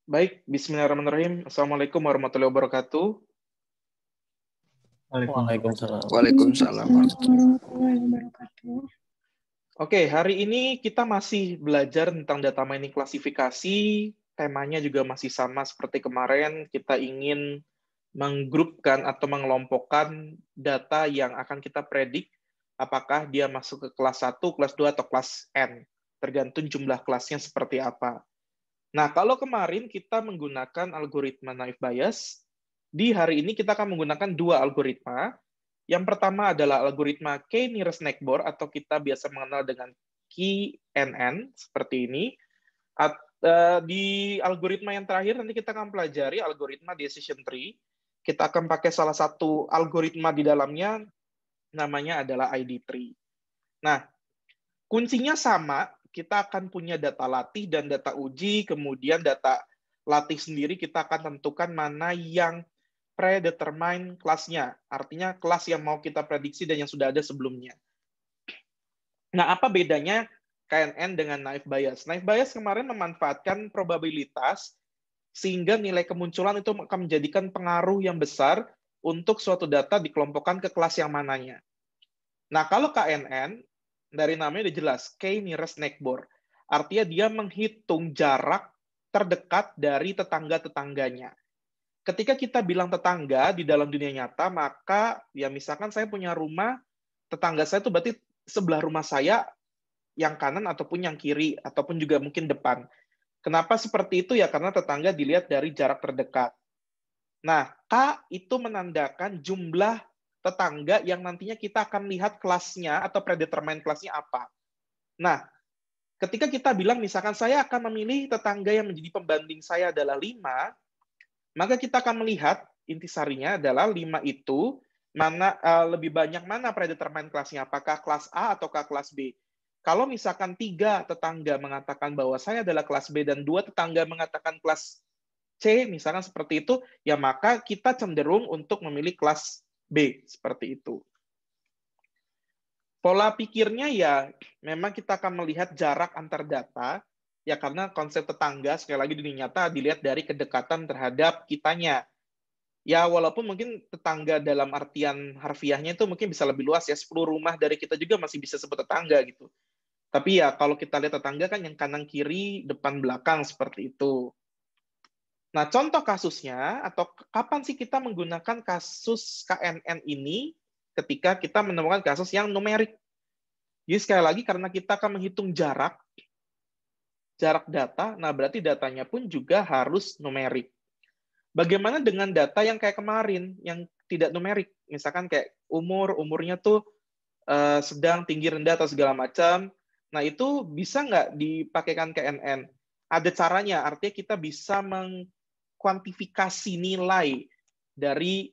Baik, bismillahirrahmanirrahim. Assalamualaikum warahmatullahi wabarakatuh. Waalaikumsalam. Waalaikumsalam warahmatullahi wabarakatuh. Oke, hari ini kita masih belajar tentang data mining klasifikasi. Temanya juga masih sama seperti kemarin. Kita ingin menggrupkan atau mengelompokkan data yang akan kita predik apakah dia masuk ke kelas 1, kelas 2, atau kelas N. Tergantung jumlah kelasnya seperti apa. Nah, kalau kemarin kita menggunakan algoritma naive Bayes, di hari ini kita akan menggunakan dua algoritma. Yang pertama adalah algoritma K-nearest neighbor, atau kita biasa mengenal dengan KNN, seperti ini. Di algoritma yang terakhir, nanti kita akan pelajari algoritma decision tree. Kita akan pakai salah satu algoritma di dalamnya, namanya adalah ID tree. Nah, kuncinya sama, kita akan punya data latih dan data uji, kemudian data latih sendiri kita akan tentukan mana yang predetermine kelasnya, artinya kelas yang mau kita prediksi dan yang sudah ada sebelumnya. Nah, apa bedanya KNN dengan naive Bayes? Naive Bayes kemarin memanfaatkan probabilitas, sehingga nilai kemunculan itu akan menjadikan pengaruh yang besar untuk suatu data dikelompokkan ke kelas yang mananya. Nah, kalau KNN, dari namanya udah jelas, K-nearest neighbor. Artinya dia menghitung jarak terdekat dari tetangga-tetangganya. Ketika kita bilang tetangga di dalam dunia nyata, maka ya misalkan saya punya rumah, tetangga saya itu berarti sebelah rumah saya yang kanan ataupun yang kiri, ataupun juga mungkin depan. Kenapa seperti itu? Ya karena tetangga dilihat dari jarak terdekat. Nah, K itu menandakan jumlah tetangga yang nantinya kita akan lihat kelasnya atau predetermine kelasnya apa. Nah, ketika kita bilang misalkan saya akan memilih tetangga yang menjadi pembanding saya adalah 5, maka kita akan melihat intisarinya adalah 5 itu mana lebih banyak mana predetermine kelasnya, apakah kelas A ataukah kelas B. Kalau misalkan 3 tetangga mengatakan bahwa saya adalah kelas B dan 2 tetangga mengatakan kelas C, misalkan seperti itu, ya maka kita cenderung untuk memilih kelas B, seperti itu. Pola pikirnya ya memang kita akan melihat jarak antar data, ya karena konsep tetangga, sekali lagi di dunia nyata, dilihat dari kedekatan terhadap kitanya. Ya walaupun mungkin tetangga dalam artian harfiahnya itu mungkin bisa lebih luas ya, 10 rumah dari kita juga masih bisa sebut tetangga gitu. Tapi ya kalau kita lihat tetangga kan yang kanan kiri, depan belakang, seperti itu. Nah, contoh kasusnya, atau kapan sih kita menggunakan kasus KNN ini ketika kita menemukan kasus yang numerik. Jadi sekali lagi, karena kita akan menghitung jarak data, nah berarti datanya pun juga harus numerik. Bagaimana dengan data yang kayak kemarin, yang tidak numerik? Misalkan kayak umurnya tuh sedang, tinggi, rendah, atau segala macam. Nah, itu bisa nggak dipakaikan KNN? Ada caranya, artinya kita bisa kuantifikasi nilai dari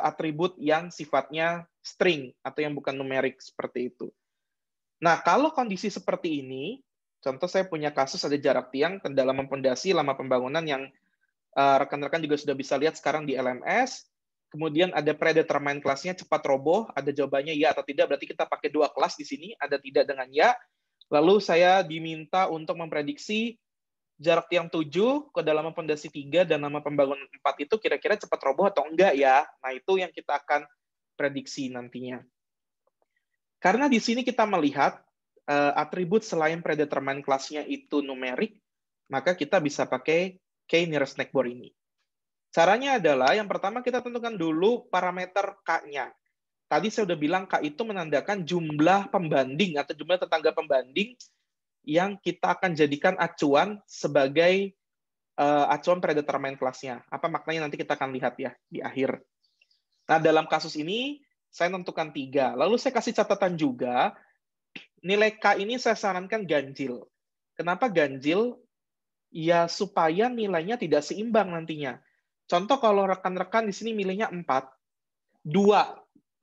atribut yang sifatnya string atau yang bukan numerik seperti itu. Nah, kalau kondisi seperti ini, contoh saya punya kasus ada jarak tiang, kedalaman pondasi, lama pembangunan yang rekan-rekan juga sudah bisa lihat sekarang di LMS. Kemudian ada predetermine kelasnya cepat roboh, ada jawabannya ya atau tidak, berarti kita pakai 2 kelas di sini, ada tidak dengan ya. Lalu saya diminta untuk memprediksi jarak tiang 7, kedalaman pondasi 3, dan nama pembangunan 4 itu kira-kira cepat roboh atau enggak ya. Nah, itu yang kita akan prediksi nantinya. Karena di sini kita melihat atribut selain predetermine kelasnya itu numerik, maka kita bisa pakai K-nearest neighbor ini. Caranya adalah, yang pertama kita tentukan dulu parameter K-nya. Tadi saya sudah bilang K itu menandakan jumlah pembanding atau jumlah tetangga pembanding yang kita akan jadikan acuan sebagai acuan predetermine kelasnya. Apa maknanya nanti kita akan lihat ya di akhir. Nah, dalam kasus ini saya tentukan 3. Lalu saya kasih catatan juga, nilai K ini saya sarankan ganjil. Kenapa ganjil? Ya supaya nilainya tidak seimbang nantinya. Contoh kalau rekan-rekan di sini milihnya 4, 2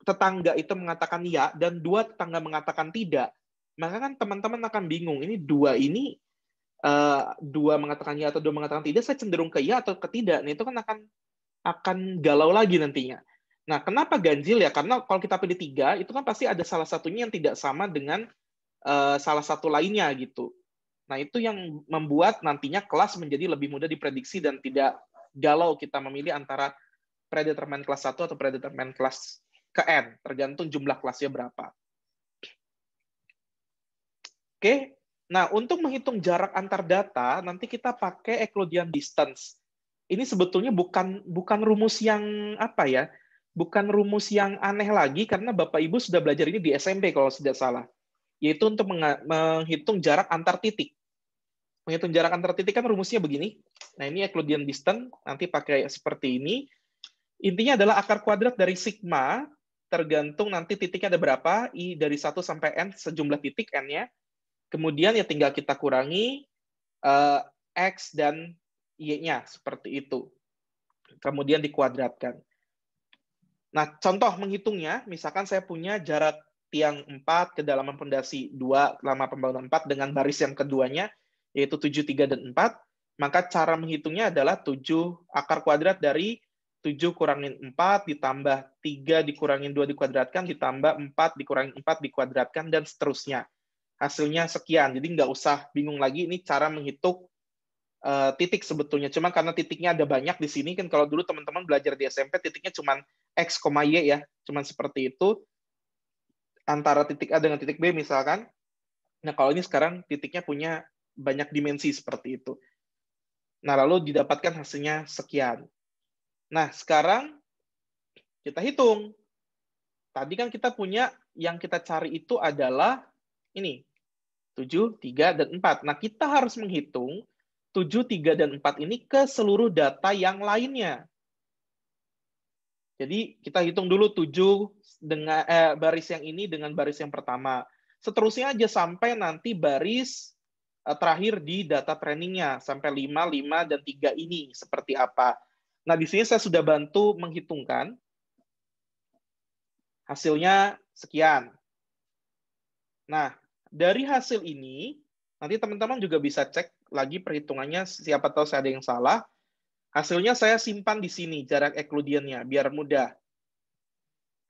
tetangga itu mengatakan ya, dan 2 tetangga mengatakan tidak, maka kan teman-teman akan bingung, ini 2 ini 2 mengatakan ya atau 2 mengatakan tidak, saya cenderung ke ya atau ke tidak. Nah, itu kan akan galau lagi nantinya. Nah, kenapa ganjil ya? Karena kalau kita pilih 3, itu kan pasti ada salah satunya yang tidak sama dengan salah satu lainnya gitu. Nah, itu yang membuat nantinya kelas menjadi lebih mudah diprediksi dan tidak galau kita memilih antara predetermined kelas 1 atau predetermined kelas ke N, tergantung jumlah kelasnya berapa. Oke, nah untuk menghitung jarak antar data, nanti kita pakai Euclidean distance. Ini sebetulnya bukan rumus yang apa ya, bukan rumus yang aneh lagi, karena Bapak Ibu sudah belajar ini di SMP kalau tidak salah, yaitu untuk menghitung jarak antar titik. Menghitung jarak antar titik kan rumusnya begini. Nah, ini Euclidean distance, nanti pakai seperti ini. Intinya adalah akar kuadrat dari sigma, tergantung nanti titiknya ada berapa, I dari 1 sampai N, sejumlah titik N-nya. Kemudian ya tinggal kita kurangi X dan Y-nya, seperti itu. Kemudian dikuadratkan. Nah, contoh menghitungnya, misalkan saya punya jarak tiang 4, kedalaman pondasi 2, lama pembangunan 4, dengan baris yang keduanya, yaitu 7, 3, dan 4, maka cara menghitungnya adalah 7 akar kuadrat dari 7 kurangin 4, ditambah 3 dikurangin 2 dikuadratkan, ditambah 4 dikurangin 4 dikuadratkan, dan seterusnya. Hasilnya sekian, jadi nggak usah bingung lagi, ini cara menghitung titik sebetulnya. Cuma karena titiknya ada banyak di sini, kan kalau dulu teman-teman belajar di SMP, titiknya cuma X, Y ya, cuma seperti itu, antara titik A dengan titik B misalkan. Nah, kalau ini sekarang titiknya punya banyak dimensi seperti itu. Nah, lalu didapatkan hasilnya sekian. Nah, sekarang kita hitung. Tadi kan kita punya yang kita cari itu adalah ini, 7, 3, dan 4. Nah, kita harus menghitung 7, 3, dan 4 ini ke seluruh data yang lainnya. Jadi, kita hitung dulu 7 dengan baris yang ini dengan baris yang pertama. Seterusnya aja sampai nanti baris terakhir di data trainingnya, sampai 5, 5, dan 3 ini seperti apa. Nah, di sini saya sudah bantu menghitungkan. Hasilnya sekian. Nah, dari hasil ini, nanti teman-teman juga bisa cek lagi perhitungannya, siapa tahu saya ada yang salah. Hasilnya saya simpan di sini, jarak Euclidean-nya, biar mudah.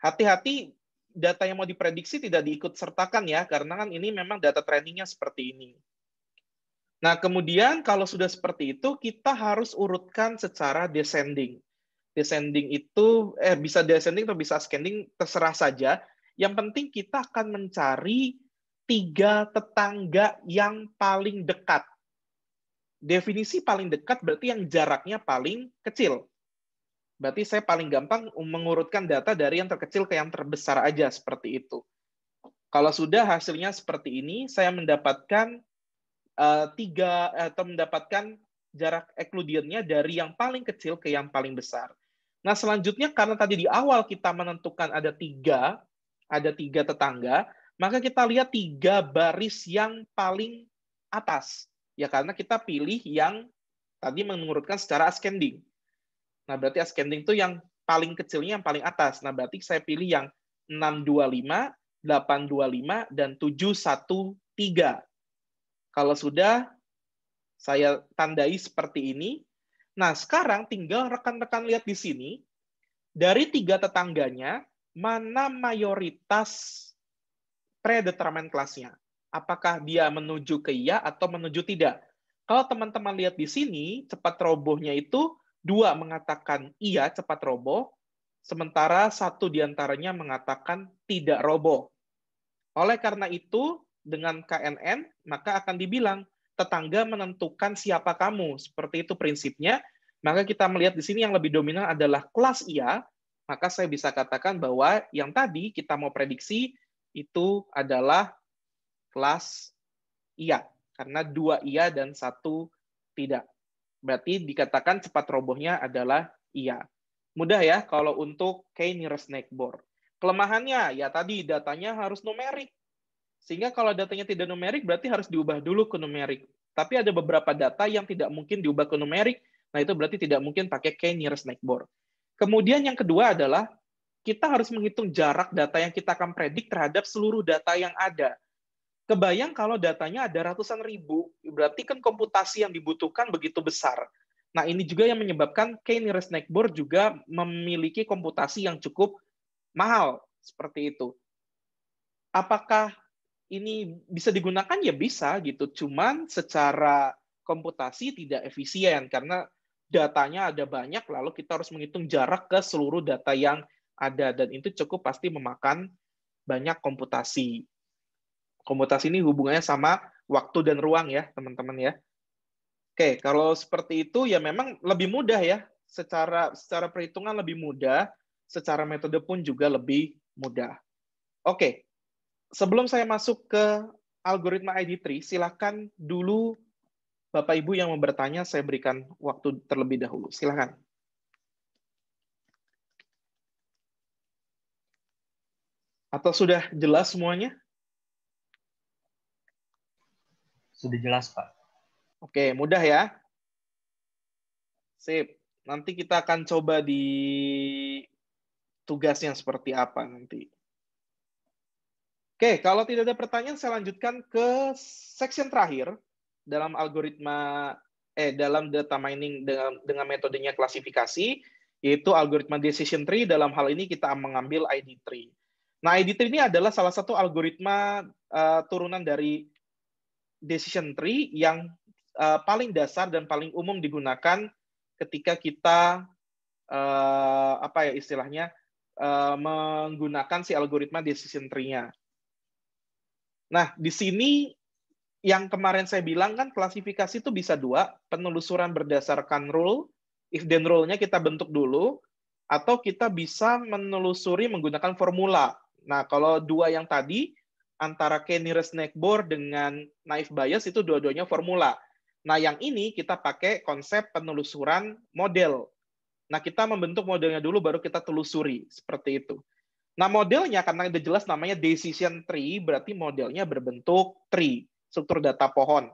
Hati-hati, data yang mau diprediksi tidak diikut sertakan ya, karena kan ini memang data trainingnya seperti ini. Nah, kemudian kalau sudah seperti itu, kita harus urutkan secara descending. Descending itu, bisa descending atau bisa ascending, terserah saja. Yang penting kita akan mencari 3 tetangga yang paling dekat. Definisi paling dekat berarti yang jaraknya paling kecil. Berarti saya paling gampang mengurutkan data dari yang terkecil ke yang terbesar aja, seperti itu. Kalau sudah hasilnya seperti ini, saya mendapatkan mendapatkan jarak Euclidean-nya dari yang paling kecil ke yang paling besar. Nah, selanjutnya karena tadi di awal kita menentukan ada tiga tetangga, maka kita lihat 3 baris yang paling atas. Ya, karena kita pilih yang tadi mengurutkan secara ascending. Nah, berarti ascending itu yang paling kecilnya yang paling atas. Nah, berarti saya pilih yang 625, 825, dan 713. Kalau sudah, saya tandai seperti ini. Nah, sekarang tinggal rekan-rekan lihat di sini, dari 3 tetangganya, mana mayoritas predetermined kelasnya. Apakah dia menuju ke iya atau menuju tidak? Kalau teman-teman lihat di sini, cepat robohnya itu 2 mengatakan iya cepat roboh, sementara 1 diantaranya mengatakan tidak roboh. Oleh karena itu, dengan KNN, maka akan dibilang, tetangga menentukan siapa kamu. Seperti itu prinsipnya. Maka kita melihat di sini yang lebih dominan adalah kelas iya, maka saya bisa katakan bahwa yang tadi kita mau prediksi itu adalah kelas iya. Karena 2 iya dan 1 tidak. Berarti dikatakan cepat robohnya adalah iya. Mudah ya kalau untuk k-nearest neighbor. Kelemahannya, ya tadi datanya harus numerik. Sehingga kalau datanya tidak numerik, berarti harus diubah dulu ke numerik. Tapi ada beberapa data yang tidak mungkin diubah ke numerik, nah itu berarti tidak mungkin pakai k-nearest neighbor. Kemudian yang kedua adalah, kita harus menghitung jarak data yang kita akan predik terhadap seluruh data yang ada. Kebayang kalau datanya ada ratusan ribu, berarti kan komputasi yang dibutuhkan begitu besar. Nah, ini juga yang menyebabkan k-nearest neighbor juga memiliki komputasi yang cukup mahal, seperti itu. Apakah ini bisa digunakan ya bisa gitu, cuman secara komputasi tidak efisien karena datanya ada banyak, lalu kita harus menghitung jarak ke seluruh data yang ada, dan itu cukup pasti memakan banyak komputasi. Komputasi ini hubungannya sama waktu dan ruang ya, teman-teman ya. Oke, kalau seperti itu ya memang lebih mudah ya, secara perhitungan lebih mudah, secara metode pun juga lebih mudah. Oke, sebelum saya masuk ke algoritma ID3, silakan dulu Bapak Ibu yang mau bertanya, saya berikan waktu terlebih dahulu. Silakan. Atau sudah jelas semuanya? Sudah jelas, Pak. Oke, mudah ya. Sip. Nanti kita akan coba di tugasnya seperti apa nanti. Oke, kalau tidak ada pertanyaan, saya lanjutkan ke section terakhir dalam algoritma dalam data mining dengan metodenya klasifikasi, yaitu algoritma decision tree. Dalam hal ini kita mengambil ID3. Nah, ID3 ini adalah salah satu algoritma turunan dari decision tree yang paling dasar dan paling umum digunakan ketika kita apa ya istilahnya menggunakan si algoritma decision tree-nya. Nah, di sini yang kemarin saya bilang kan klasifikasi itu bisa dua, penelusuran berdasarkan rule, if then rule-nya kita bentuk dulu, atau kita bisa menelusuri menggunakan formula. Nah, kalau dua yang tadi, antara k-nearest neighbor dengan naive Bayes itu dua-duanya formula. Nah, yang ini kita pakai konsep penelusuran model. Nah, kita membentuk modelnya dulu, baru kita telusuri, seperti itu. Nah, modelnya, karena udah jelas namanya decision tree, berarti modelnya berbentuk tree, struktur data pohon.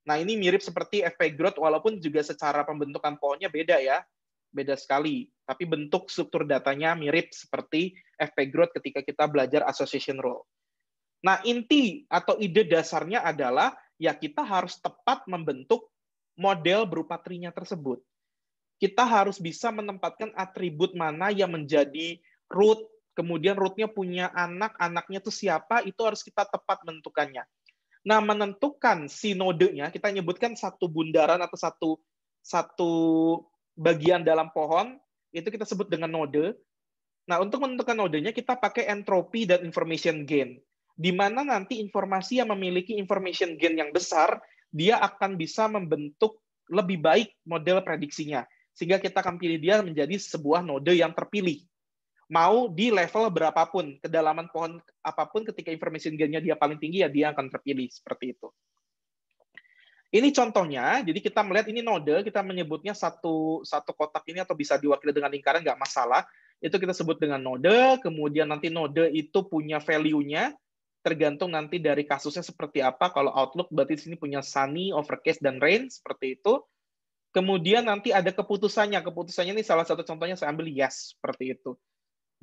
Nah, ini mirip seperti FP Growth, walaupun juga secara pembentukan pohonnya beda ya, beda sekali. Tapi bentuk struktur datanya mirip seperti FP Growth ketika kita belajar association rule. Nah, inti atau ide dasarnya adalah ya kita harus tepat membentuk model berupa tree-nya tersebut. Kita harus bisa menempatkan atribut mana yang menjadi root, kemudian root-nya punya anak, anaknya itu siapa, itu harus kita tepat menentukannya. Nah, menentukan si nodenya, kita nyebutkan satu bundaran atau satu bagian dalam pohon, itu kita sebut dengan node. Nah, untuk menentukan nodenya, kita pakai entropy dan information gain. Di mana nanti informasi yang memiliki information gain yang besar, dia akan bisa membentuk lebih baik model prediksinya. Sehingga kita akan pilih dia menjadi sebuah node yang terpilih. Mau di level berapapun, kedalaman pohon apapun, ketika information gain-nya dia paling tinggi, ya dia akan terpilih. Seperti itu. Ini contohnya, jadi kita melihat ini node, kita menyebutnya satu kotak ini atau bisa diwakili dengan lingkaran, nggak masalah. Itu kita sebut dengan node, kemudian nanti node itu punya value-nya, tergantung nanti dari kasusnya seperti apa. Kalau Outlook berarti di sini punya sunny, overcast, dan rain, seperti itu. Kemudian nanti ada keputusannya. Keputusannya ini salah satu contohnya saya ambil yes, seperti itu.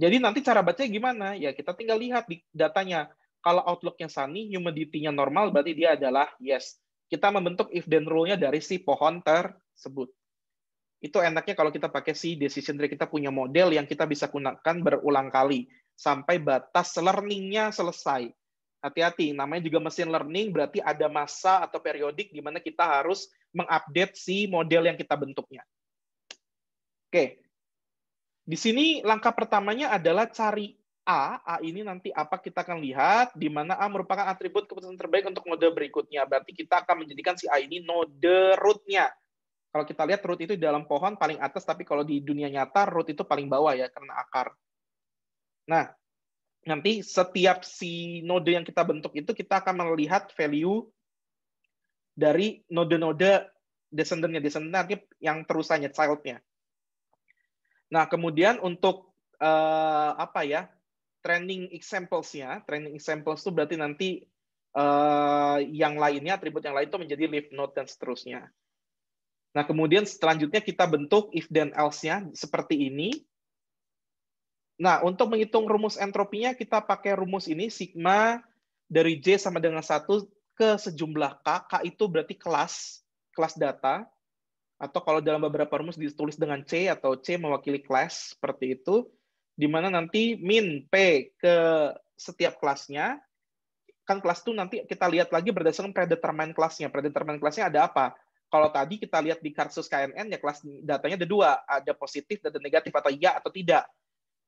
Jadi nanti cara bacanya gimana? Ya kita tinggal lihat di datanya. Kalau Outlook-nya sunny, humidity-nya normal, berarti dia adalah yes. Kita membentuk if then rule-nya dari si pohon tersebut. Itu enaknya kalau kita pakai si decision tree, kita punya model yang kita bisa gunakan berulang kali sampai batas learning-nya selesai. Hati-hati, namanya juga mesin learning, berarti ada masa atau periodik di mana kita harus mengupdate si model yang kita bentuknya. Oke. Di sini langkah pertamanya adalah cari A. A ini nanti apa kita akan lihat, di mana A merupakan atribut keputusan terbaik untuk node berikutnya. Berarti kita akan menjadikan si A ini node root-nya. Kalau kita lihat root itu di dalam pohon paling atas, tapi kalau di dunia nyata root itu paling bawah ya, karena akar. Nah, nanti setiap si node yang kita bentuk itu, kita akan melihat value dari node-node descendant-nya. Descendant nanti yang terusannya, child-nya. Nah, kemudian untuk apa ya, training examples-nya, training examples itu berarti nanti yang lainnya, atribut yang lain itu menjadi leaf node dan seterusnya. Nah, kemudian selanjutnya kita bentuk if then else-nya seperti ini. Nah, untuk menghitung rumus entropinya, kita pakai rumus ini, sigma dari J sama dengan 1 ke sejumlah K. K itu berarti kelas data. Atau kalau dalam beberapa rumus ditulis dengan C, atau C mewakili kelas, seperti itu. Di mana nanti min P ke setiap kelasnya. kan kelas itu nanti kita lihat lagi berdasarkan predetermined kelasnya. Predetermined kelasnya ada apa? Kalau tadi kita lihat di kasus KNN, ya kelas datanya ada dua, ada positif dan negatif, atau iya atau tidak.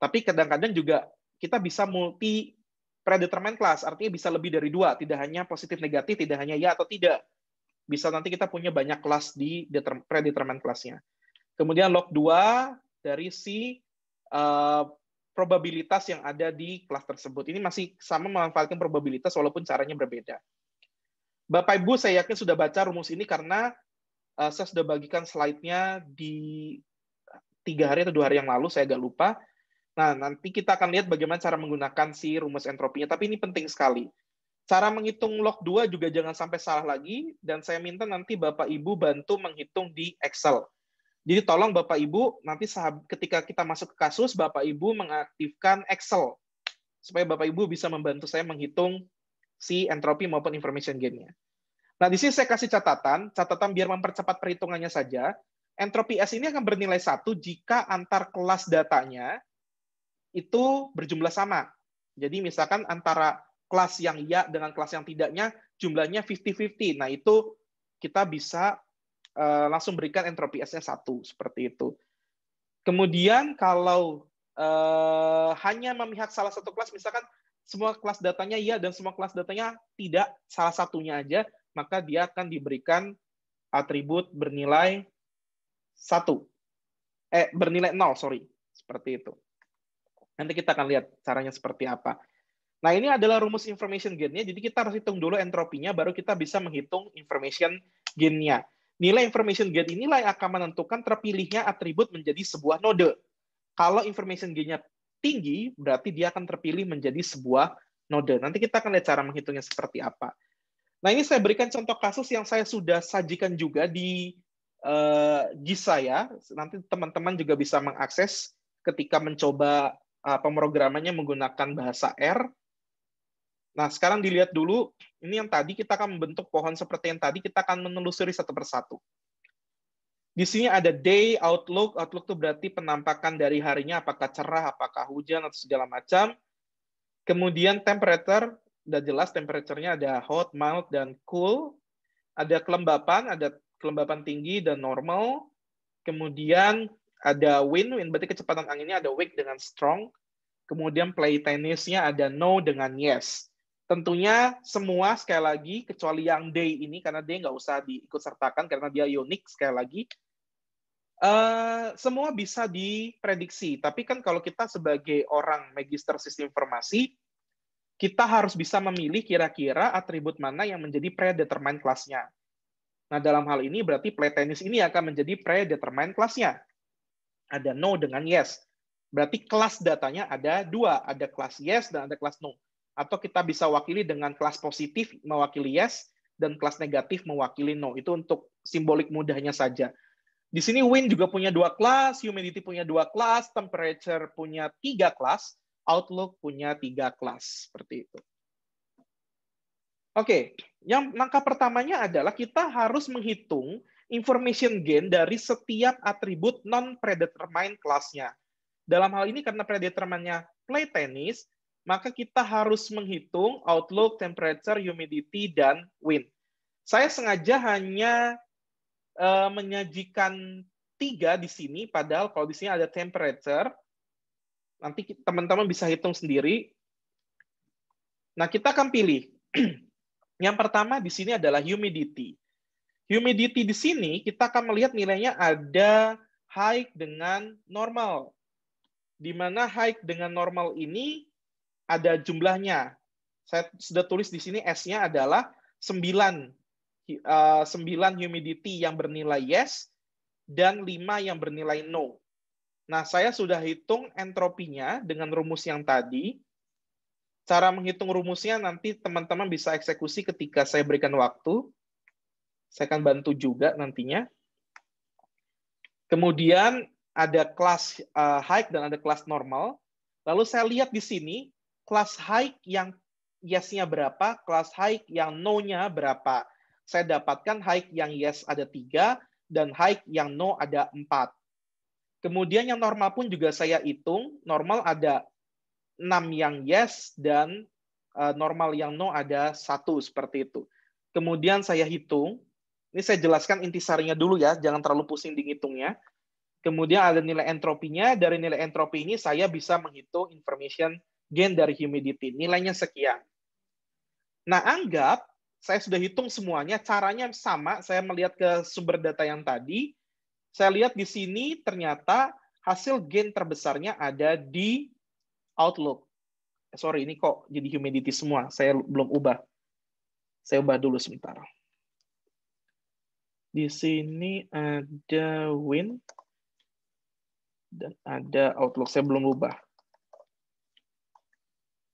Tapi kadang-kadang juga kita bisa multi predetermined class, artinya bisa lebih dari dua, tidak hanya positif negatif, tidak hanya ya atau tidak. Bisa nanti kita punya banyak kelas di predetermined class-nya. Kemudian log 2 dari si probabilitas yang ada di kelas tersebut. Ini masih sama memanfaatkan probabilitas walaupun caranya berbeda. Bapak Ibu, saya yakin sudah baca rumus ini karena saya sudah bagikan slide-nya di 3 hari atau 2 hari yang lalu, saya agak lupa. Nah, nanti kita akan lihat bagaimana cara menggunakan si rumus entropinya, tapi ini penting sekali. Cara menghitung log 2 juga jangan sampai salah lagi, dan saya minta nanti Bapak Ibu bantu menghitung di Excel. Jadi tolong Bapak Ibu, nanti ketika kita masuk ke kasus, Bapak Ibu mengaktifkan Excel, supaya Bapak Ibu bisa membantu saya menghitung si entropi maupun information gain-nya. Nah, di sini saya kasih catatan biar mempercepat perhitungannya saja. Entropi S ini akan bernilai 1 jika antar kelas datanya itu berjumlah sama. Jadi misalkan antara kelas yang ya dengan kelas yang tidaknya jumlahnya 50-50. Nah, itu kita bisa langsung berikan entropi S-nya 1, seperti itu. Kemudian kalau hanya memihak salah satu kelas, misalkan semua kelas datanya ya dan semua kelas datanya tidak, salah satunya aja, maka dia akan diberikan atribut bernilai 1. Bernilai 0, sorry. Seperti itu. Nanti kita akan lihat caranya seperti apa. Nah, ini adalah rumus information gain-nya. Jadi kita harus hitung dulu entropinya, baru kita bisa menghitung information gain-nya. Nilai information gain inilah yang akan menentukan terpilihnya atribut menjadi sebuah node. Kalau information gain-nya tinggi, berarti dia akan terpilih menjadi sebuah node. Nanti kita akan lihat cara menghitungnya seperti apa. Nah, ini saya berikan contoh kasus yang saya sudah sajikan juga di GIS saya. Nanti teman-teman juga bisa mengakses ketika mencoba pemrogramannya menggunakan bahasa R. Nah, sekarang dilihat dulu, ini yang tadi kita akan membentuk pohon seperti yang tadi, kita akan menelusuri satu persatu. Di sini ada day, outlook. Outlook itu berarti penampakan dari harinya, apakah cerah, apakah hujan, atau segala macam. Kemudian temperature, udah jelas temperature-nya ada hot, mild, dan cool. Ada kelembapan tinggi dan normal. Kemudian ada wind berarti kecepatan anginnya ada weak dengan strong. Kemudian play tennis-nya ada no dengan yes. Tentunya semua, sekali lagi, kecuali yang day ini, karena day nggak usah diikut sertakan, karena dia unik, sekali lagi. Semua bisa diprediksi. Tapi kan kalau kita sebagai orang magister sistem informasi, kita harus bisa memilih kira-kira atribut mana yang menjadi predetermined class-nya. Nah, dalam hal ini berarti play tennis ini akan menjadi predetermined class-nya. Ada no dengan yes. Berarti kelas datanya ada 2, ada kelas yes dan ada kelas no. Atau kita bisa wakili dengan kelas positif mewakili yes dan kelas negatif mewakili no. Itu untuk simbolik mudahnya saja. Di sini wind juga punya 2 kelas, humidity punya 2 kelas, temperature punya 3 kelas, outlook punya 3 kelas. Seperti itu. Oke, yang langkah pertamanya adalah kita harus menghitung information gain dari setiap atribut non-predetermined class-nya. Dalam hal ini karena predetermined-nya play tennis, maka kita harus menghitung outlook, temperature, humidity, dan wind. Saya sengaja hanya menyajikan 3 di sini, padahal kalau di sini ada temperature, nanti teman-teman bisa hitung sendiri. Nah, kita akan pilih. Yang pertama di sini adalah humidity. Humidity di sini kita akan melihat nilainya ada high dengan normal. Di mana high dengan normal ini ada jumlahnya. Saya sudah tulis di sini S-nya adalah 9 humidity yang bernilai yes dan 5 yang bernilai no. Nah, saya sudah hitung entropinya dengan rumus yang tadi. Cara menghitung rumusnya nanti teman-teman bisa eksekusi ketika saya berikan waktu. Saya akan bantu juga nantinya. Kemudian ada kelas high dan ada kelas normal. Lalu saya lihat di sini kelas high yang yes-nya berapa, kelas high yang no-nya berapa. Saya dapatkan high yang yes ada 3 dan high yang no ada 4. Kemudian yang normal pun juga saya hitung. Normal ada 6 yang yes dan normal yang no ada 1 seperti itu. Kemudian saya hitung, ini saya jelaskan intisarinya dulu ya, jangan terlalu pusing dihitungnya. Kemudian ada nilai entropinya, dari nilai entropi ini saya bisa menghitung information gain dari humidity, nilainya sekian. Nah, anggap saya sudah hitung semuanya, caranya sama, saya melihat ke sumber data yang tadi, saya lihat di sini ternyata hasil gain terbesarnya ada di Outlook. Sorry, ini kok jadi humidity semua. Saya belum ubah. Saya ubah dulu sebentar. Di sini ada Win dan ada Outlook. Saya belum ubah.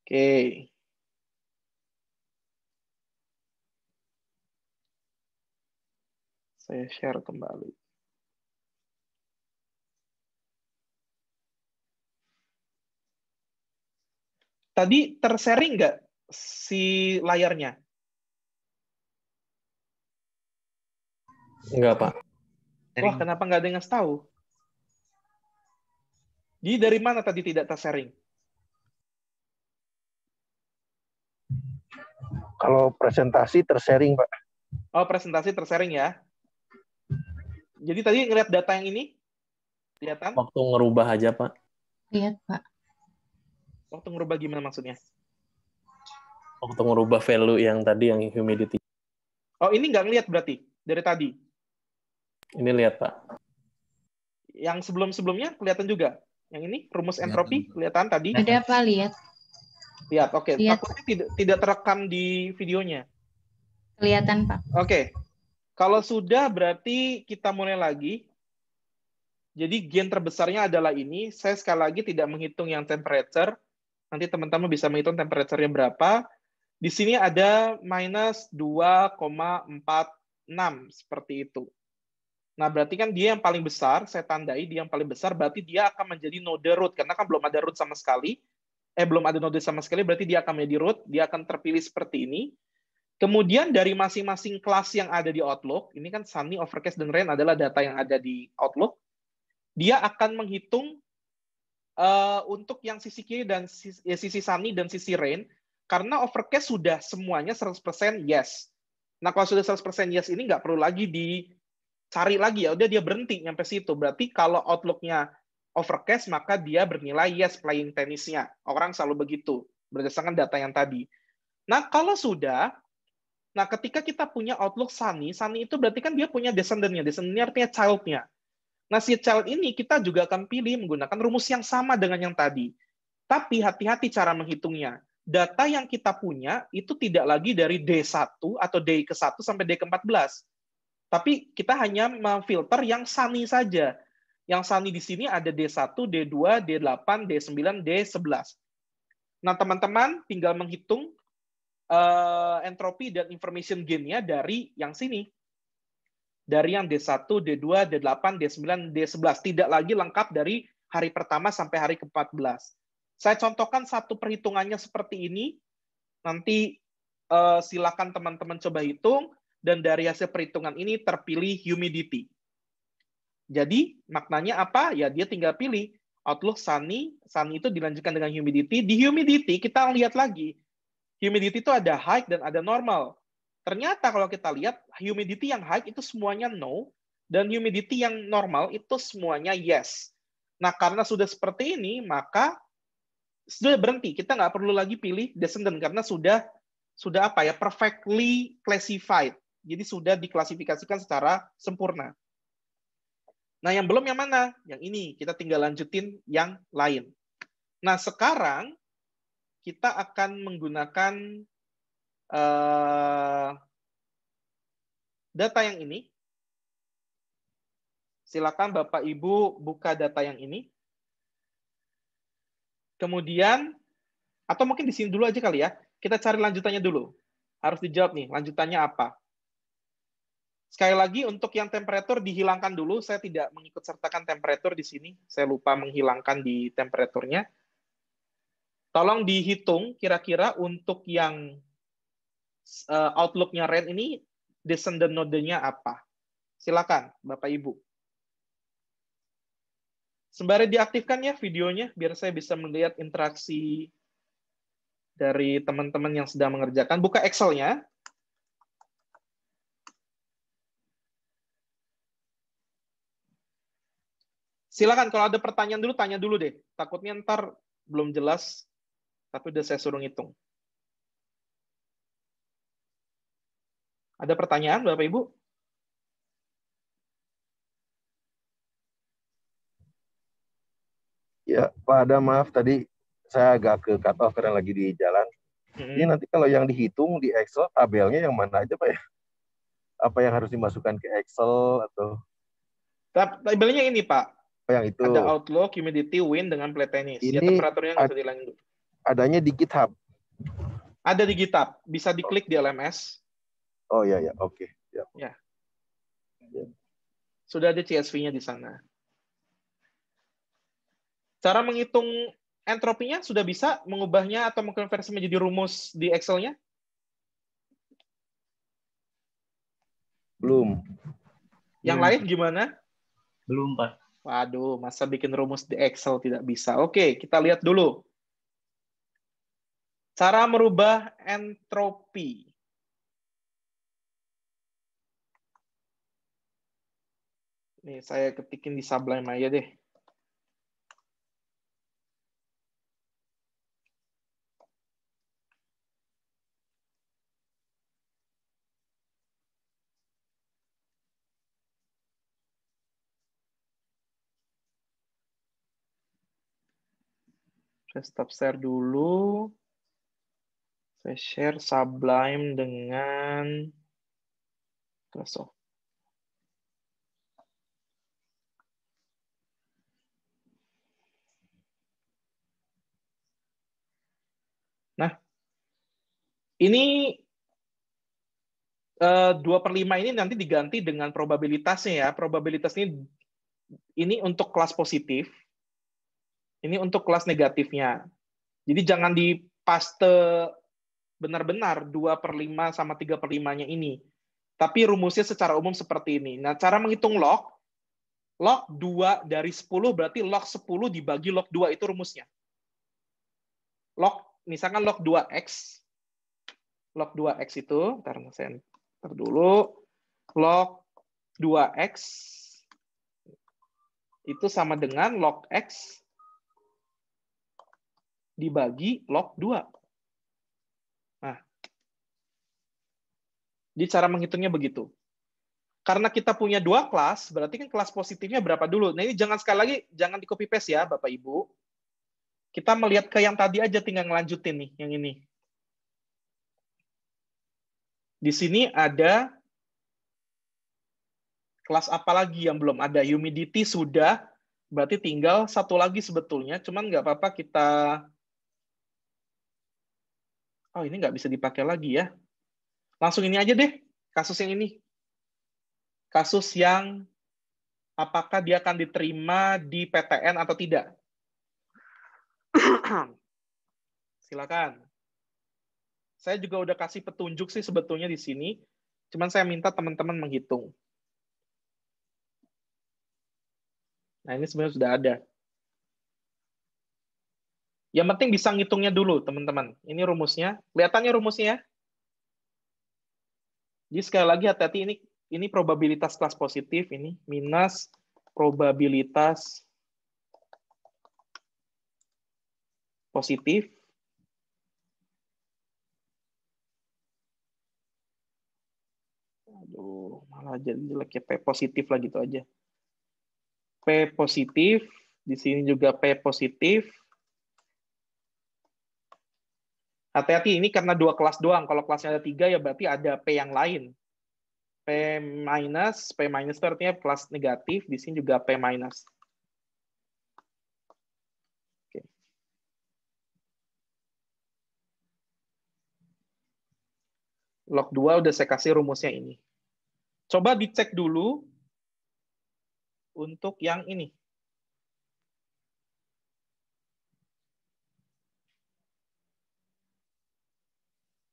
Oke. Saya share kembali. Tadi tersharing nggak si layarnya? Enggak, Pak. Wah, kenapa nggak ada yang ngasih tahu? Jadi dari mana tadi tidak tersharing? Kalau presentasi tersharing, Pak. Oh, presentasi tersharing ya. Jadi tadi ngeliat data yang ini? Kelihatan? Waktu ngerubah aja, Pak. Lihat, Pak. Waktu ngerubah gimana maksudnya? Waktu ngerubah value yang tadi, yang humidity. Oh, ini nggak ngeliat berarti dari tadi? Ini lihat, Pak. Yang sebelum-sebelumnya kelihatan juga? Yang ini, rumus entropi, kelihatan tadi? Ada apa? Lihat. Lihat, oke. Lihat. Takutnya tidak terekam di videonya. Kelihatan, Pak. Oke. Kalau sudah, berarti kita mulai lagi. Jadi gain terbesarnya adalah ini. Saya sekali lagi tidak menghitung yang temperature. Nanti teman-teman bisa menghitung temperature-nya berapa. Di sini ada minus 2,46 seperti itu. Nah, berarti kan dia yang paling besar, saya tandai dia yang paling besar, berarti dia akan menjadi node root. Karena kan belum ada root sama sekali. Belum ada node sama sekali, berarti dia akan menjadi root. Dia akan terpilih seperti ini. Kemudian dari masing-masing kelas yang ada di Outlook, ini kan Sunny, Overcast, dan Rain adalah data yang ada di Outlook. Dia akan menghitung untuk yang sisi kiri dan sisi Sunny dan sisi Rain, karena Overcast sudah semuanya 100% yes. Nah, kalau sudah 100% yes ini nggak perlu lagi dicari lagi, ya udah dia berhenti nyampe situ. Berarti kalau Outlook-nya Overcast, maka dia bernilai yes playing tennisnya. Orang selalu begitu, berdasarkan data yang tadi. Nah, kalau sudah, nah ketika kita punya Outlook Sunny, Sunny itu berarti kan dia punya descendant-nya. Descendant-nya artinya child-nya. Nah, si child ini kita juga akan pilih menggunakan rumus yang sama dengan yang tadi. Tapi hati-hati cara menghitungnya. Data yang kita punya itu tidak lagi dari D1 atau D ke-1 sampai D ke-14. Tapi kita hanya memfilter yang Sunny saja. Yang Sunny di sini ada D1, D2, D8, D9, D11. Nah, teman-teman tinggal menghitung entropi dan information gain-nya dari yang sini. Dari yang D1, D2, D8, D9, D11. Tidak lagi lengkap dari hari pertama sampai hari ke-14. Saya contohkan satu perhitungannya seperti ini. Nanti silakan teman-teman coba hitung. Dan dari hasil perhitungan ini terpilih humidity. Jadi maknanya apa? Ya dia tinggal pilih. Outlook Sunny. Sunny itu dilanjutkan dengan humidity. Di humidity kita lihat lagi. Humidity itu ada high dan ada normal. Ternyata kalau kita lihat, humidity yang high itu semuanya no, dan humidity yang normal itu semuanya yes. Nah, karena sudah seperti ini, maka sudah berhenti. Kita nggak perlu lagi pilih descendant, karena sudah apa ya, perfectly classified. Jadi sudah diklasifikasikan secara sempurna. Nah, yang belum yang mana? Yang ini. Kita tinggal lanjutin yang lain. Nah, sekarang kita akan menggunakan data yang ini. Silakan Bapak Ibu buka data yang ini. Kemudian, atau mungkin di sini dulu aja kali ya, kita cari lanjutannya dulu. Harus dijawab nih, lanjutannya apa? Sekali lagi, untuk yang temperatur dihilangkan dulu. Saya tidak mengikut sertakan temperatur di sini. Saya lupa menghilangkan di temperaturnya. Tolong dihitung kira-kira untuk yang Outlook-nya Ren ini, descendant node-nya apa? Silakan, Bapak Ibu. Sembari diaktifkan ya videonya, biar saya bisa melihat interaksi dari teman-teman yang sedang mengerjakan. Buka Excel-nya. Silakan kalau ada pertanyaan dulu, tanya dulu deh. Takutnya ntar belum jelas, tapi udah saya suruh ngitung. Ada pertanyaan, Bapak Ibu? Ya, Pak Adam, maaf tadi saya agak ke cut off karena lagi di jalan. Ini nanti kalau yang dihitung di Excel, tabelnya yang mana aja, Pak ya? Apa yang harus dimasukkan ke Excel atau Tabelnya ini, Pak. yang itu? Ada outlook, humidity, wind dengan plate tennis. Ya, Ini temperaturnya nggak usah dihilangin dulu. adanya di GitHub. Ada di GitHub. Bisa diklik di LMS. Oh ya, oke. Ya. Sudah ada CSV-nya di sana. Cara menghitung entropinya sudah bisa mengubahnya atau mengkonversi menjadi rumus di Excel-nya? Belum. Yang lain gimana? Belum, Pak. Waduh, masa bikin rumus di Excel tidak bisa. Oke, kita lihat dulu. Cara merubah entropi. Nih, saya ketikin di Sublime aja deh. Saya stop share dulu. Saya share Sublime dengan Microsoft. Nah, ini 2/5 ini nanti diganti dengan probabilitasnya ya. Probabilitas ini untuk kelas positif. Ini untuk kelas negatifnya. Jadi jangan dipaste benar-benar 2/5 sama 3/5-nya ini. Tapi rumusnya secara umum seperti ini. Nah, cara menghitung log 2 dari 10 berarti log 10 dibagi log 2 itu rumusnya. Misalkan log 2x. Log 2x itu, saya enter dulu. Log 2x itu sama dengan log x dibagi log 2. Nah, di cara menghitungnya begitu. Karena kita punya 2 kelas, berarti kan kelas positifnya berapa dulu? Nah, ini jangan sekali lagi, jangan di copy paste ya, Bapak Ibu. Kita melihat ke yang tadi aja, tinggal ngelanjutin nih, yang ini. Di sini ada kelas apa lagi yang belum ada? Humidity sudah, berarti tinggal satu lagi sebetulnya, cuman nggak apa-apa kita... Oh, ini nggak bisa dipakai lagi ya. Langsung ini aja deh, kasus yang ini. Kasus yang apakah dia akan diterima di PTN atau tidak. Silakan. Saya juga udah kasih petunjuk sih sebetulnya di sini, cuman saya minta teman-teman menghitung. Nah, ini sebenarnya sudah ada. Yang penting bisa ngitungnya dulu, teman-teman. Ini rumusnya. Kelihatannya rumusnya ya? Jadi sekali lagi hati-hati, ini probabilitas kelas positif, ini minus probabilitas positif. Aduh, malah jadi jelek ya, P positif lah gitu aja. P positif, di sini juga P positif. Hati-hati, ini karena 2 kelas doang. Kalau kelasnya ada 3, ya berarti ada P yang lain. P minus itu artinya kelas negatif, di sini juga P minus. Oke. Log 2 udah saya kasih rumusnya ini. Coba dicek dulu untuk yang ini.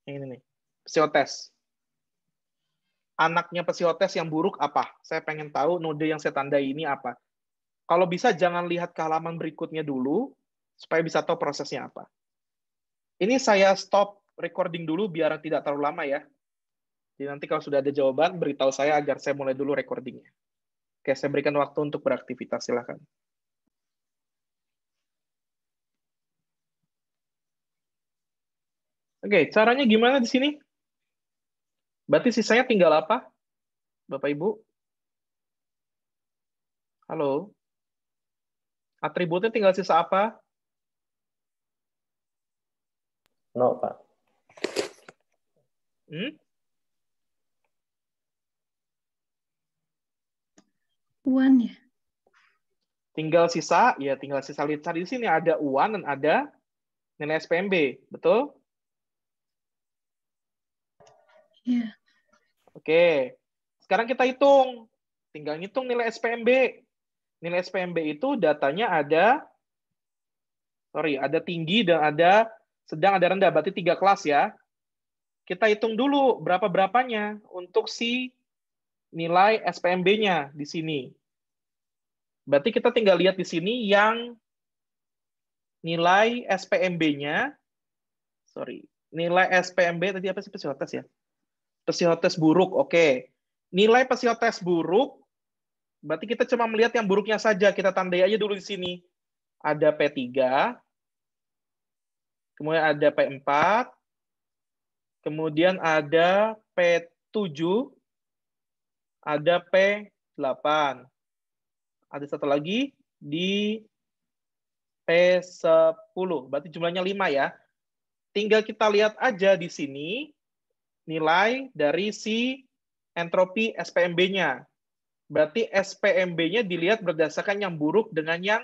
Yang ini nih, psikotes. Anaknya psikotes yang buruk apa? Saya pengen tahu node yang saya tandai ini apa. Kalau bisa jangan lihat ke halaman berikutnya dulu, supaya bisa tahu prosesnya apa. Ini saya stop recording dulu biar tidak terlalu lama ya. Jadi nanti kalau sudah ada jawaban, beritahu saya agar saya mulai dulu recordingnya. Oke, saya berikan waktu untuk beraktivitas, silakan. Oke, caranya gimana di sini? Berarti sisanya tinggal apa, Bapak Ibu? Halo? Atributnya tinggal sisa apa? No, Pak. Uan ya. Tinggal sisa lihat cari di sini ada uan dan ada nilai SPMB, betul? Iya. Oke. Sekarang kita hitung. Tinggal hitung nilai SPMB. Nilai SPMB itu datanya ada tinggi dan ada sedang, ada rendah, berarti 3 kelas ya. Kita hitung dulu berapa-berapanya untuk si nilai SPMB-nya di sini. Berarti kita tinggal lihat di sini yang nilai SPMB-nya, nilai SPMB tadi apa sih, psikotes ya? Psikotes buruk, oke. Nilai psikotes buruk, berarti kita cuma melihat yang buruknya saja, kita tandai aja dulu di sini. Ada P3, kemudian ada P4, kemudian ada P7, ada P8. Ada satu lagi di P10. Berarti jumlahnya 5 ya. Tinggal kita lihat aja di sini nilai dari si entropi SPMB-nya. Berarti SPMB-nya dilihat berdasarkan yang buruk dengan yang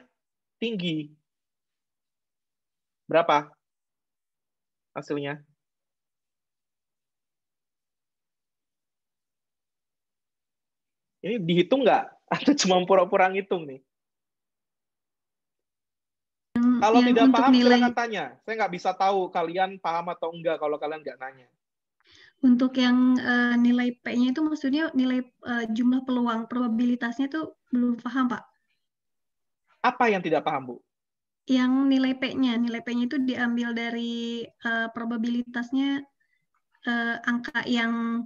tinggi. Berapa hasilnya? Ini dihitung nggak? Atau cuma pura-pura ngitung nih? Kalau tidak paham, silakan tanya. Saya nggak bisa tahu kalian paham atau enggak kalau kalian nggak nanya. Untuk yang nilai P-nya itu maksudnya nilai jumlah peluang, probabilitasnya itu belum paham, Pak. Apa yang tidak paham, Bu? Yang nilai P-nya itu diambil dari probabilitasnya angka yang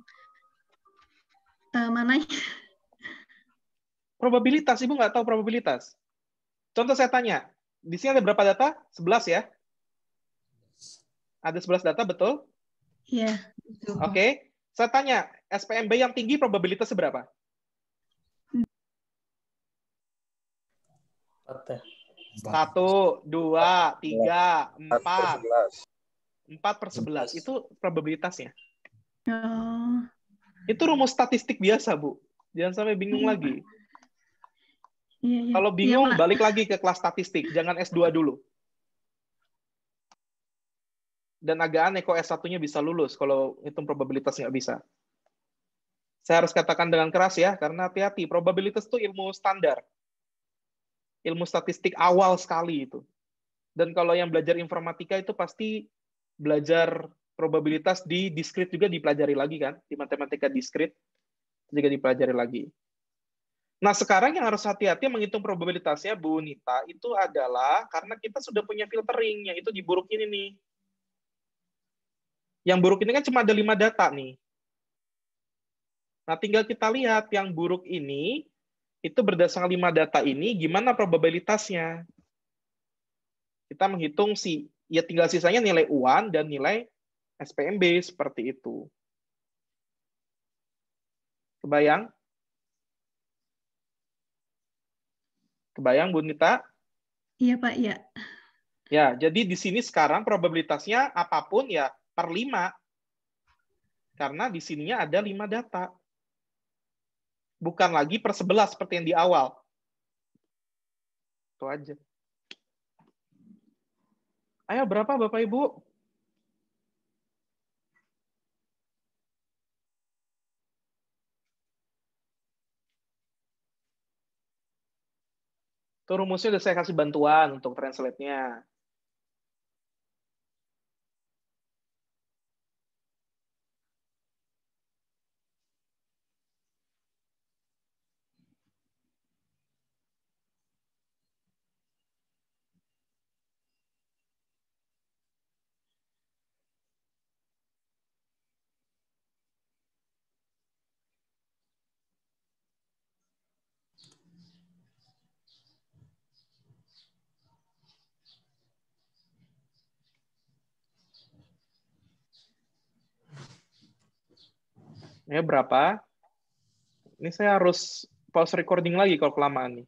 mana? Probabilitas, Ibu nggak tahu probabilitas. Contoh saya tanya, di sini ada berapa data? 11 ya? Ada 11 data, betul? Iya. Oke. Saya tanya, SPMB yang tinggi probabilitasnya berapa? 1, 2, 3, 4. 4/11. Itu probabilitasnya. Oh. Itu rumus statistik biasa, Bu. Jangan sampai bingung lagi. Iya. Kalau bingung, balik lagi ke kelas statistik. Jangan S2 dulu. Dan agak aneh kok S1-nya bisa lulus kalau hitung probabilitas nggak bisa. Saya harus katakan dengan keras ya, karena hati-hati. Probabilitas itu ilmu standar. Ilmu statistik awal sekali itu. Dan kalau yang belajar informatika itu pasti belajar probabilitas di discrete juga dipelajari lagi kan, di matematika discrete juga dipelajari lagi. Nah, sekarang yang harus hati-hati menghitung probabilitasnya, Bu Nita, itu adalah karena kita sudah punya filtering, yang itu di buruk ini nih. Yang buruk ini kan cuma ada 5 data nih. Nah, tinggal kita lihat yang buruk ini, itu berdasarkan 5 data ini, gimana probabilitasnya. Kita menghitung ya tinggal sisanya nilai UAN dan nilai SPMB, seperti itu. Kebayang? Kebayang, Bu Nita? Iya, Pak, iya. Ya, jadi di sini sekarang probabilitasnya apapun ya per 5. Karena di sininya ada 5 data. Bukan lagi per 11 seperti yang di awal. Itu aja. Ayo, berapa Bapak Ibu? Itu rumusnya udah saya kasih bantuan untuk translate-nya. Ya, berapa? Ini saya harus pause recording lagi kalau kelamaan nih.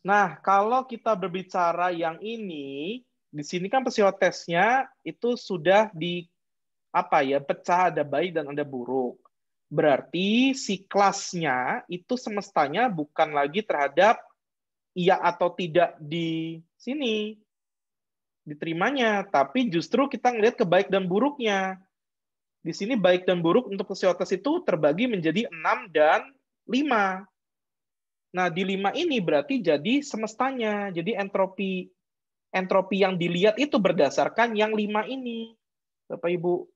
Nah, kalau kita berbicara yang ini, di sini kan psikotesnya itu sudah di apa ya, pecah, ada baik dan ada buruk. Berarti si kelasnya itu semestanya bukan lagi terhadap iya atau tidak di sini diterimanya, tapi justru kita ngelihat ke baik dan buruknya. Di sini baik dan buruk untuk psikotes itu terbagi menjadi 6 dan 5. Nah, di 5 ini berarti jadi semestanya. Jadi entropi yang dilihat itu berdasarkan yang 5 ini. Bapak Ibu.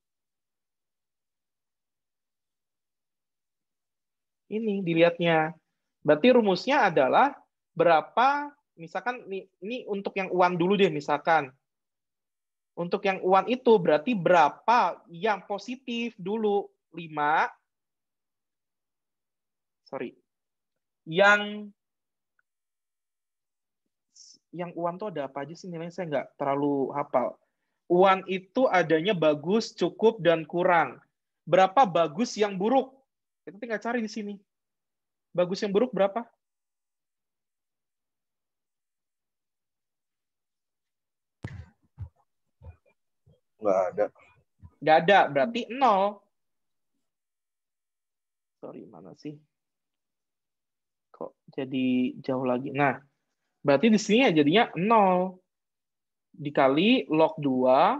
Ini dilihatnya. Berarti rumusnya adalah berapa, misalkan ini untuk yang UAN dulu deh misalkan. Untuk yang UAN itu berarti berapa yang positif dulu? 5. Sorry. Yang UAN tuh ada apa aja sih nilainya? Saya nggak terlalu hafal. UAN itu adanya bagus, cukup, dan kurang. Berapa bagus yang buruk? Kita tinggal cari di sini. Bagus yang buruk berapa? Nggak ada. Nggak ada, berarti 0. Sorry, mana sih? Kok jadi jauh lagi? Nah, berarti di sini ya jadinya 0. Dikali log 2.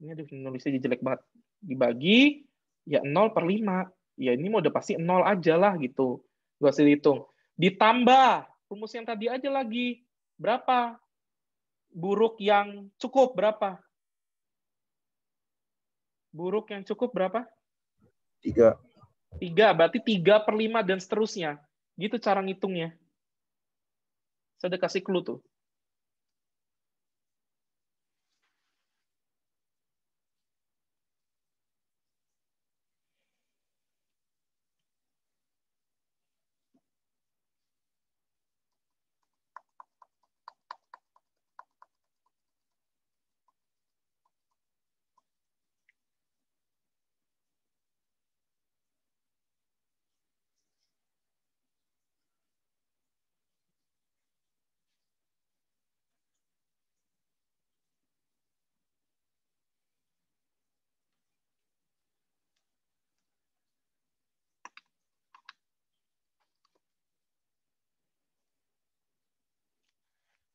Ini aduh, nulisnya jelek banget. Dibagi, ya 0/5. Ya ini mau udah pasti 0 aja lah gitu. Gak usah dihitung. Ditambah, rumus yang tadi aja lagi. Berapa? Buruk yang cukup berapa? Buruk yang cukup berapa? 3. 3, berarti 3/5 dan seterusnya. Gitu cara ngitungnya. Saya udah kasih clue tuh.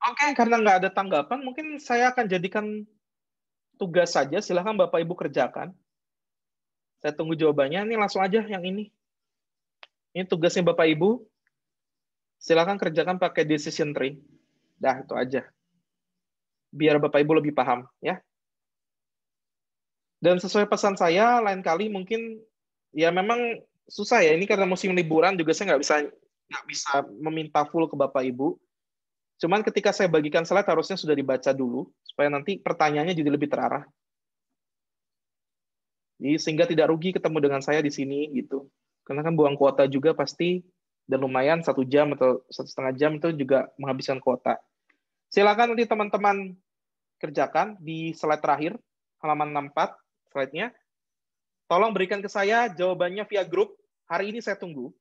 Oke, karena nggak ada tanggapan, mungkin saya akan jadikan tugas saja. Silahkan Bapak Ibu kerjakan. Saya tunggu jawabannya. Ini langsung aja yang ini. Ini tugasnya Bapak Ibu. Silahkan kerjakan pakai decision tree. Dah, itu aja. Biar Bapak Ibu lebih paham. Ya. Dan sesuai pesan saya, lain kali mungkin, ya memang susah ya. Ini karena musim liburan juga saya nggak bisa meminta full ke Bapak Ibu. Cuman ketika saya bagikan slide harusnya sudah dibaca dulu supaya nanti pertanyaannya jadi lebih terarah. Jadi sehingga tidak rugi ketemu dengan saya di sini gitu. Karena kan buang kuota juga pasti dan lumayan 1 jam atau 1,5 jam itu juga menghabiskan kuota. Silakan nanti teman-teman kerjakan di slide terakhir halaman 64 slide-nya. Tolong berikan ke saya jawabannya via grup. Hari ini saya tunggu.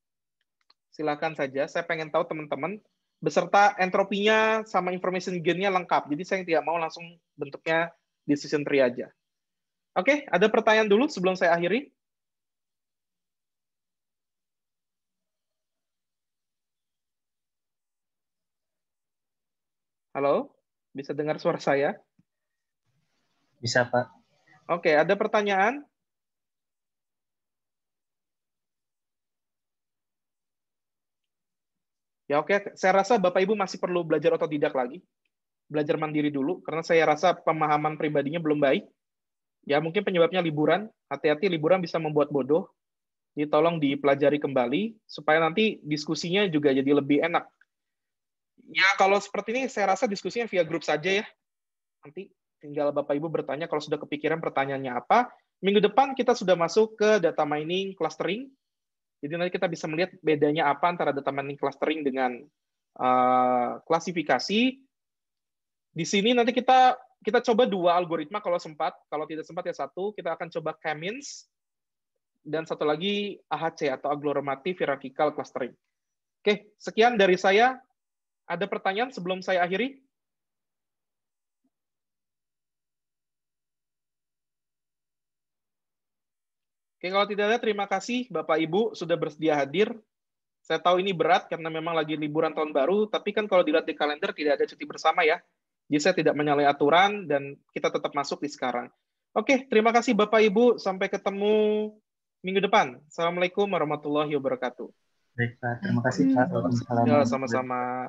Silakan saja. Saya pengen tahu teman-teman beserta entropinya sama information gain-nya lengkap. Jadi saya tidak mau langsung bentuknya decision tree aja. Oke, ada pertanyaan dulu sebelum saya akhiri? Halo? Bisa dengar suara saya? Bisa, Pak. Oke, ada pertanyaan? Ya oke, saya rasa Bapak Ibu masih perlu belajar otodidak lagi. Belajar mandiri dulu, karena saya rasa pemahaman pribadinya belum baik. Ya mungkin penyebabnya liburan, hati-hati liburan bisa membuat bodoh. Jadi tolong dipelajari kembali, supaya nanti diskusinya juga jadi lebih enak. Ya kalau seperti ini, saya rasa diskusinya via grup saja ya. Nanti tinggal Bapak Ibu bertanya kalau sudah kepikiran pertanyaannya apa. Minggu depan kita sudah masuk ke data mining clustering. Jadi nanti kita bisa melihat bedanya apa antara data mining clustering dengan klasifikasi. Di sini nanti kita kita coba 2 algoritma kalau sempat. Kalau tidak sempat ya 1. Kita akan coba K-means dan satu lagi AHC atau agglomerative hierarchical clustering. Oke, sekian dari saya. Ada pertanyaan sebelum saya akhiri? Oke, kalau tidak ada, terima kasih Bapak Ibu sudah bersedia hadir. Saya tahu ini berat karena memang lagi liburan tahun baru, tapi kan kalau dilihat di kalender tidak ada cuti bersama ya. Jadi saya tidak menyalahi aturan dan kita tetap masuk di sekarang. Oke, terima kasih Bapak Ibu. Sampai ketemu minggu depan. Assalamualaikum warahmatullahi wabarakatuh. Baik, Pak. Terima kasih, Pak. Waalaikumsalam. Ya, sama-sama.